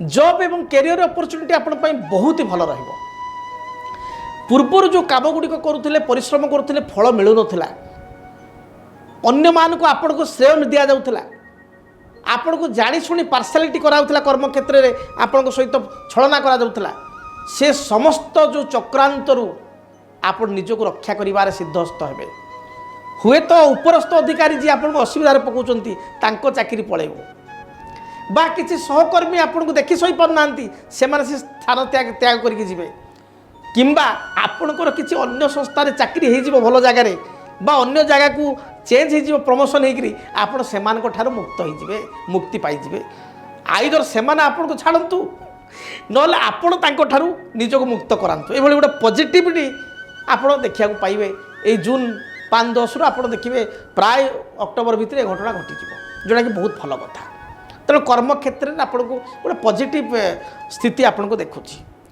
Job एवं career opportunity आपण बहुत ही भल रहिबो। पूर्वर जो काम गुड़िक करुले परिश्रम करुले फल मिलू ना अन्य मान को आपण को श्रेय दि जाऊला आपण को जाशुणी पार्सालिटी कराउला कर्म क्षेत्र में आपण सहित छलना करा से समस्त जो चक्रांतरू आपण निजक रक्षा कर सिद्धस्त हे हुए तो उपरस्थ अधिकारी जी आपको असुविधार पकाउछंती तांको चाकरी पळेबो बा किसी सहकर्मी आपन को देखि सही पार नांती से माने से स्थान त्याग करके जिवे किंबा आपनकर किसी अन्य संस्था रे चाकरी हे जिवो भलो जगह रे बा अन्य जगह को चेंज हे जिवो प्रमोशन हे करी आपन सेमान को ठारो मुक्त हे जिवे मुक्ति पाई जिवे आइदर सेमान आपन को छाड़ंतु नले आपन तांको ठारो निजको मुक्त करांतु ए भली गोटे पॉजिटिविटी आपन देखिया को पाइबे ए जून 5-10 आप देखिए प्राय अक्टोबर भितर घटना घटी जोटा कि बहुत भल कथा तेणु कर्म क्षेत्र में आपको गोटे पॉजिटिव स्थिति आपको देखुची।